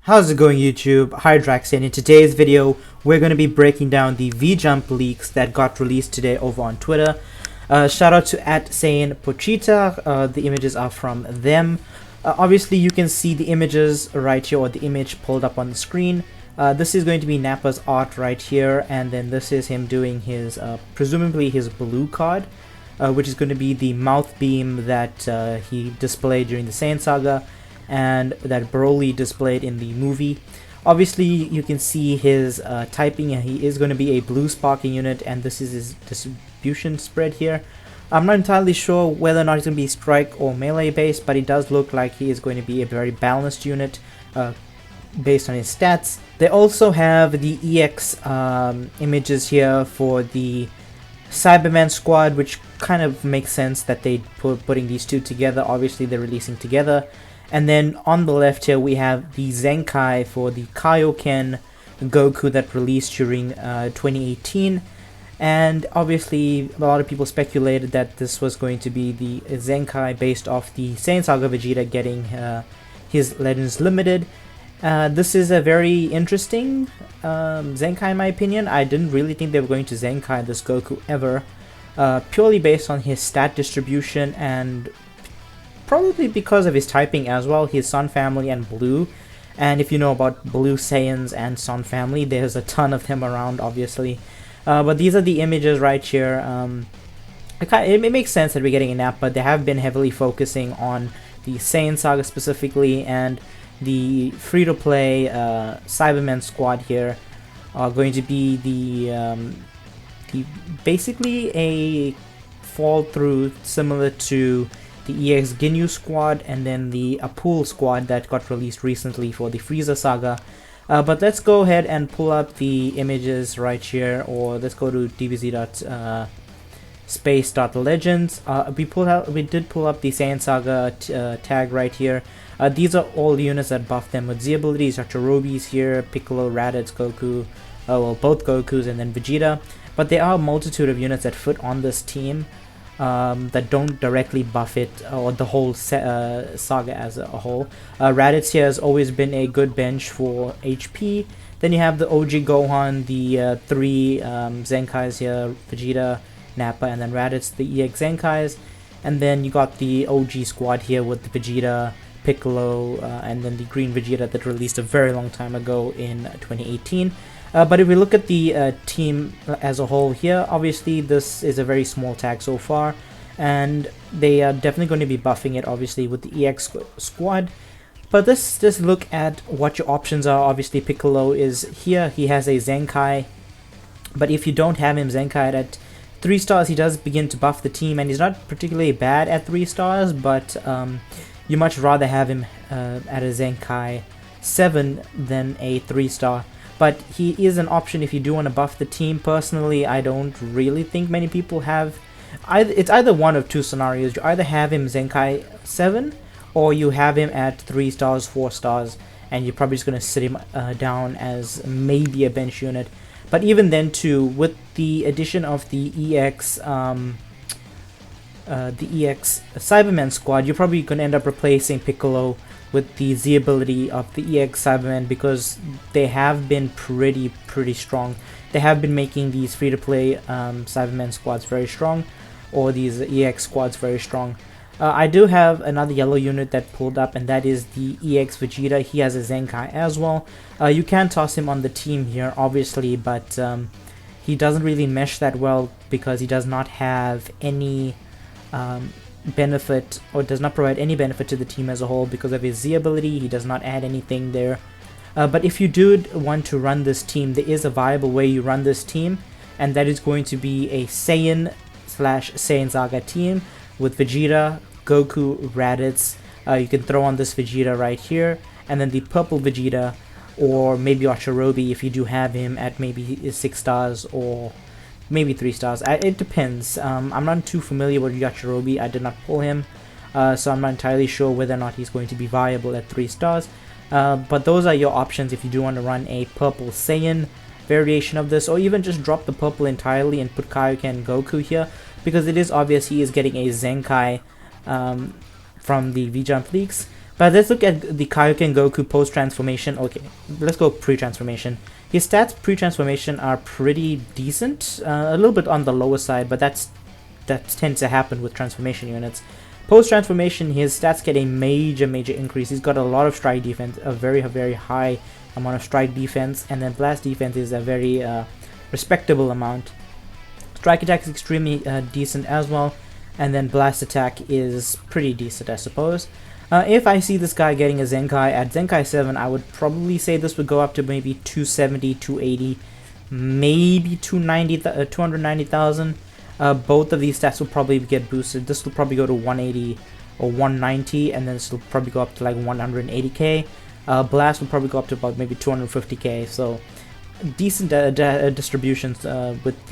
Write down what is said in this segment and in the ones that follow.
How's it going, YouTube? Hi Draxen. In today's video, we're going to be breaking down the V-Jump leaks that got released today over on Twitter. Shout out to @SanePochita. The images are from them. Obviously, you can see the images right here, or the image pulled up on the screen. This is going to be Nappa's art right here, and then this is him doing his, presumably his blue card, which is going to be the mouth beam that he displayed during the Saiyan Saga, and that Broly displayed in the movie. Obviously, you can see his typing, and he is going to be a blue sparking unit, and this is his distribution spread here. I'm not entirely sure whether or not he's going to be strike or melee based, but it does look like he is going to be a very balanced unit based on his stats. They also have the EX images here for the Cyberman squad, which kind of makes sense that they putting these two together. Obviously, they're releasing together. And then on the left here, we have the Zenkai for the Kaioken Goku that released during 2018. And obviously, a lot of people speculated that this was going to be the Zenkai based off the Saiyan Saga Vegeta getting his Legends Limited. This is a very interesting Zenkai in my opinion. I didn't really think they were going to Zenkai this Goku ever. Purely based on his stat distribution and probably because of his typing as well, his Sun family and Blue. And if you know about Blue Saiyans and Sun family, there's a ton of them around, obviously. But these are the images right here. It makes sense that we're getting a Nappa. They have been heavily focusing on the Saiyan Saga specifically, and the free-to-play Cybermen squad here are going to be the basically a fall-through similar to the EX Ginyu squad, and then the Apul squad that got released recently for the Frieza Saga. But let's go ahead and pull up the images right here, or let's go to dbz.space.legends. We did pull up the Saiyan Saga tag right here. These are all the units that buff them with Z abilities. Yachirobe's here, Piccolo, Raditz, Goku, well, both Gokus, and then Vegeta. But there are a multitude of units that fit on this team that don't directly buff it, or the whole saga as a whole. Raditz here has always been a good bench for HP. Then you have the OG Gohan, the three Zenkais here, Vegeta, Nappa, and then Raditz, the EX Zenkais. And then you got the OG squad here with the Vegeta, Piccolo, and then the Green Vegeta that released a very long time ago in 2018. But if we look at the team as a whole here, obviously this is a very small tag so far, and they are definitely going to be buffing it obviously with the EX squad. But let's just look at what your options are. Obviously Piccolo is here, he has a Zenkai, but if you don't have him Zenkai at 3 stars, he does begin to buff the team, and he's not particularly bad at 3 stars, but you much rather have him at a Zenkai 7 than a 3 star. But he is an option if you do want to buff the team. Personally, I don't really think many people have. It's either one of two scenarios. You either have him Zenkai 7, or you have him at 3 stars, 4 stars, and you're probably just going to sit him down as maybe a bench unit. But even then too, with the addition of the EX Cyberman squad, you're probably going to end up replacing Piccolo with the Z ability of the EX Cybermen, because they have been pretty strong. They have been making these free-to-play Cybermen squads very strong, or these EX squads very strong. I do have another yellow unit that pulled up, and that is the EX Vegeta. He has a Zenkai as well. You can toss him on the team here, obviously, but he doesn't really mesh that well because he does not have any benefit, or does not provide any benefit to the team as a whole because of his Z ability. He does not add anything there. But if you do want to run this team, there is a viable way you run this team, and that is going to be a Saiyan/Saiyan Saga team with Vegeta, Goku, Raditz. You can throw on this Vegeta right here, and then the purple Vegeta, or maybe Yachirobe if you do have him at maybe 6 stars or maybe 3 stars. It depends. I'm not too familiar with Yachirobe. I did not pull him, so I'm not entirely sure whether or not he's going to be viable at 3 stars. But those are your options if you do want to run a purple Saiyan variation of this, or even just drop the purple entirely and put Kaioken Goku here, because it is obvious he is getting a Zenkai from the V-Jump leaks. But let's look at the Kaioken Goku post-transformation. Okay, let's go pre-transformation. His stats pre-transformation are pretty decent, a little bit on the lower side, but that tends to happen with transformation units. Post-transformation, his stats get a major increase. He's got a lot of strike defense, a very high amount of strike defense, and then blast defense is a very respectable amount. Strike attack is extremely decent as well, and then blast attack is pretty decent, I suppose. If I see this guy getting a Zenkai at Zenkai 7, I would probably say this would go up to maybe 270, 280, maybe 290,000. Both of these stats will probably get boosted. This will probably go to 180 or 190, and then this will probably go up to like 180k. Blast will probably go up to about maybe 250k. So decent distributions with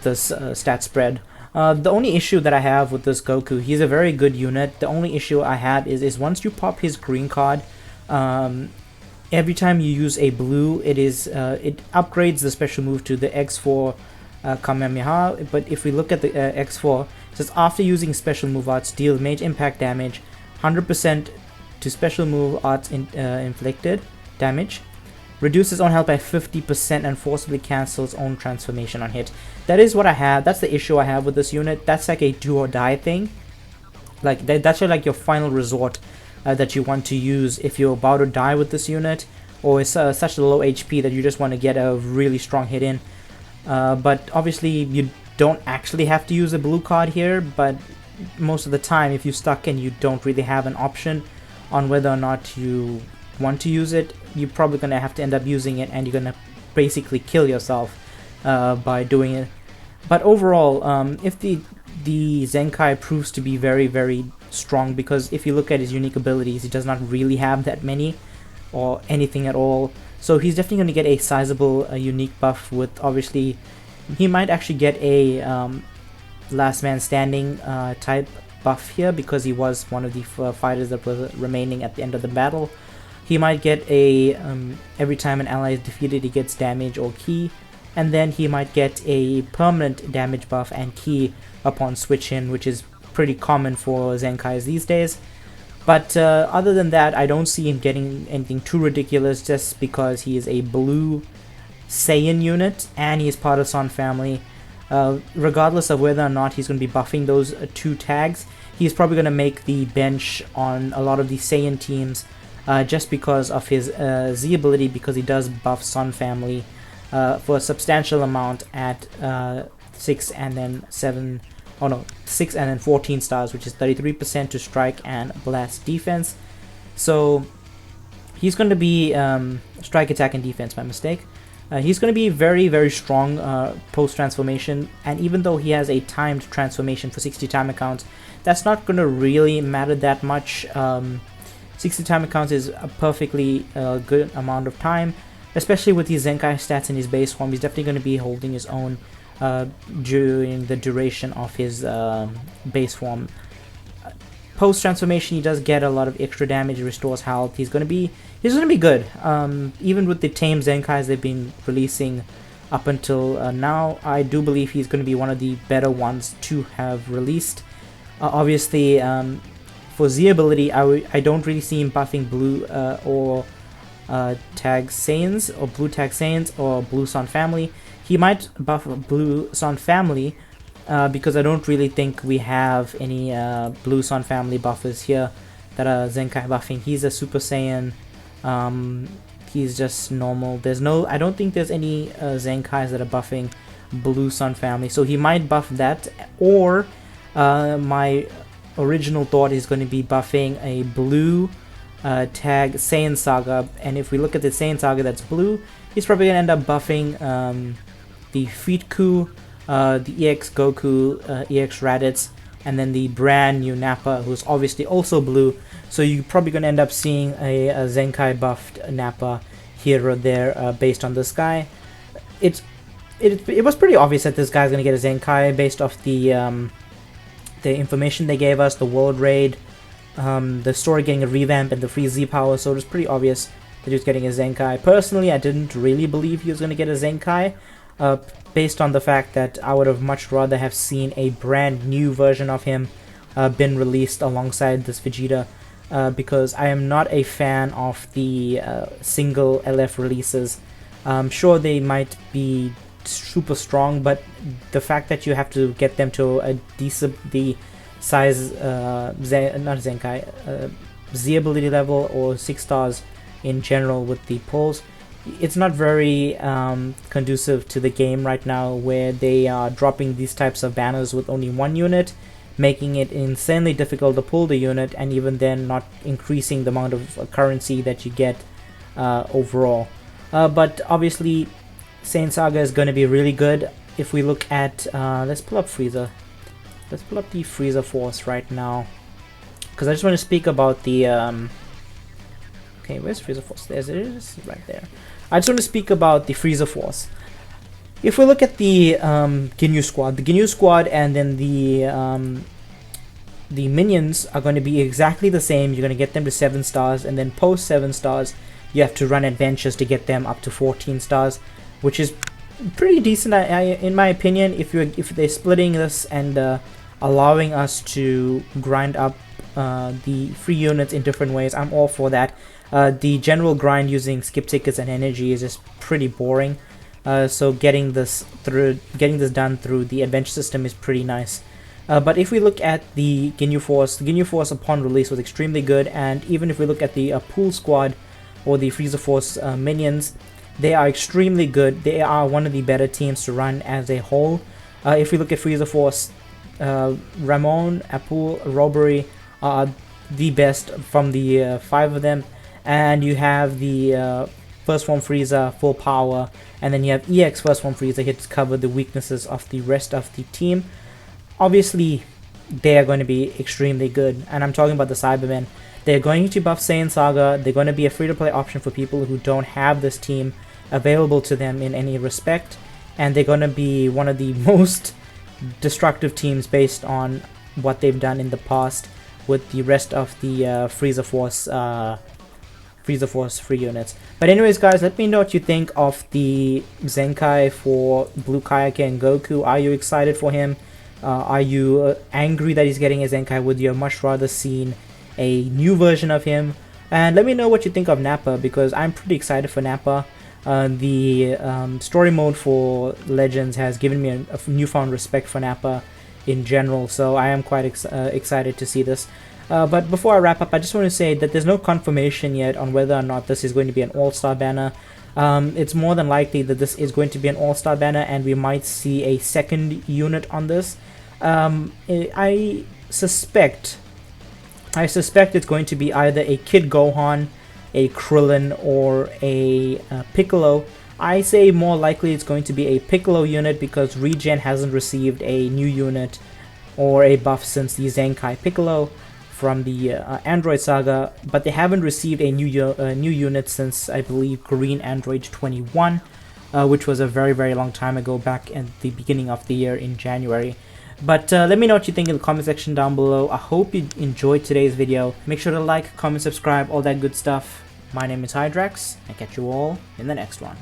this stat spread. The only issue that I have with this Goku, he's a very good unit. The only issue I have is once you pop his green card, every time you use a blue, it upgrades the special move to the X4 Kamehameha. But if we look at the X4, it says after using special move arts, deal major impact damage, 100% to special move arts inflicted damage. Reduces own health by 50% and forcibly cancels own transformation on hit. That is what I have. That's the issue I have with this unit. That's like a do or die thing. Like that's like your final resort that you want to use if you're about to die with this unit, or it's such a low HP that you just want to get a really strong hit in. But obviously you don't actually have to use a blue card here, but most of the time if you're stuck and you don't really have an option on whether or not you want to use it, you're probably going to have to end up using it, and you're going to basically kill yourself by doing it. But overall, if the Zenkai proves to be very strong, because if you look at his unique abilities, he does not really have that many or anything at all, so he's definitely going to get a sizable unique buff. With obviously he might actually get a last man standing type buff here, because he was one of the fighters that was remaining at the end of the battle. He might get a every time an ally is defeated, he gets damage or ki, and then he might get a permanent damage buff and ki upon switch in, which is pretty common for Zenkais these days. But other than that, I don't see him getting anything too ridiculous, just because he is a blue Saiyan unit and he is part of Son family. Regardless of whether or not he's going to be buffing those two tags, he's probably going to make the bench on a lot of the Saiyan teams, just because of his Z ability, because he does buff Son family for a substantial amount at 6 and then 7, oh no, 6 and then 14 stars, which is 33% to strike and blast defense. So he's going to be strike, attack, and defense, my mistake. He's going to be very strong post-transformation, and even though he has a timed transformation for 60 time accounts, that's not going to really matter that much. 60 time accounts is a perfectly good amount of time, especially with these Zenkai stats in his base form. He's definitely going to be holding his own during the duration of his base form. Post transformation, he does get a lot of extra damage, restores health. He's gonna be good. Even with the tame Zenkais they've been releasing up until now, I do believe he's gonna be one of the better ones to have released. Obviously, for Z ability, I don't really see him buffing blue or tag Saiyans, or blue tag Saiyans, or blue Son family. He might buff blue Son family, because I don't really think we have any blue Son family buffers here that are Zenkai buffing. He's a Super Saiyan. He's just normal. I don't think there's any Zenkais that are buffing blue Son family, so he might buff that, or my original thought is going to be buffing a blue tag Saiyan Saga. And if we look at the Saiyan Saga that's blue, he's probably going to end up buffing the Feetku, the EX Goku, EX Raditz, and then the brand new Nappa, who's obviously also blue. So you're probably going to end up seeing a Zenkai buffed Nappa here or there based on this guy. It was pretty obvious that this guy's going to get a Zenkai based off the information they gave us, the world raid, the story getting a revamp, and the free Z power. So it was pretty obvious that he was getting a Zenkai. Personally, I didn't really believe he was going to get a Zenkai, based on the fact that I would have much rather have seen a brand new version of him been released alongside this Vegeta, because I am not a fan of the single LF releases. Sure, they might be super strong, but the fact that you have to get them to a decent size not Zenkai Z ability level or 6 stars in general with the pulls, it's not very conducive to the game right now, where they are dropping these types of banners with only one unit, making it insanely difficult to pull the unit, and even then not increasing the amount of currency that you get overall. But obviously Saiyan Saga is going to be really good. If we look at let's pull up Frieza. Let's pull up the Frieza Force right now, because I just want to speak about the okay, where's Frieza Force? There it is, right there. I just want to speak about the Frieza Force. If we look at the Ginyu Squad, and then the minions are going to be exactly the same. You're going to get them to 7 stars, and then post 7 stars, you have to run adventures to get them up to 14 stars, which is pretty decent, in my opinion. If they're splitting this and allowing us to grind up the free units in different ways, I'm all for that. The general grind using skip tickets and energy is just pretty boring. So getting this done through the adventure system is pretty nice. But if we look at the Ginyu Force upon release was extremely good, and even if we look at the Pool Squad or the Frieza Force minions, they are extremely good. They are one of the better teams to run as a whole. If we look at Frieza Force, Ramon, Apul, Robbery are the best from the 5 of them, and you have the First Form Frieza full power, and then you have EX First Form Frieza here to cover the weaknesses of the rest of the team. Obviously, they are going to be extremely good, and I'm talking about the Cybermen. They're going to buff Saiyan Saga. They're going to be a free-to-play option for people who don't have this team available to them in any respect, and they're going to be one of the most destructive teams based on what they've done in the past with the rest of the Frieza Force free units. But anyways, guys, let me know what you think of the Zenkai for Blue Kaioken Goku. Are you excited for him? Are you angry that he's getting a Zenkai? Would you have much rather seen a new version of him? And let me know what you think of Nappa, because I'm pretty excited for Nappa. The story mode for Legends has given me a newfound respect for Nappa in general, so I am quite excited to see this. But before I wrap up, I just want to say that there's no confirmation yet on whether or not this is going to be an all-star banner. It's more than likely that this is going to be an all-star banner, and we might see a second unit on this. I suspect it's going to be either a Kid Gohan, a Krillin, or a Piccolo. I say more likely it's going to be a Piccolo unit, because Regen hasn't received a new unit or a buff since the Zenkai Piccolo from the Android Saga, but they haven't received a new unit since, I believe, Green Android 21, which was a very, very long time ago, back at the beginning of the year in January. But let me know what you think in the comment section down below. I hope you enjoyed today's video. Make sure to like, comment, subscribe, all that good stuff. My name is Hydrax, and catch you all in the next one.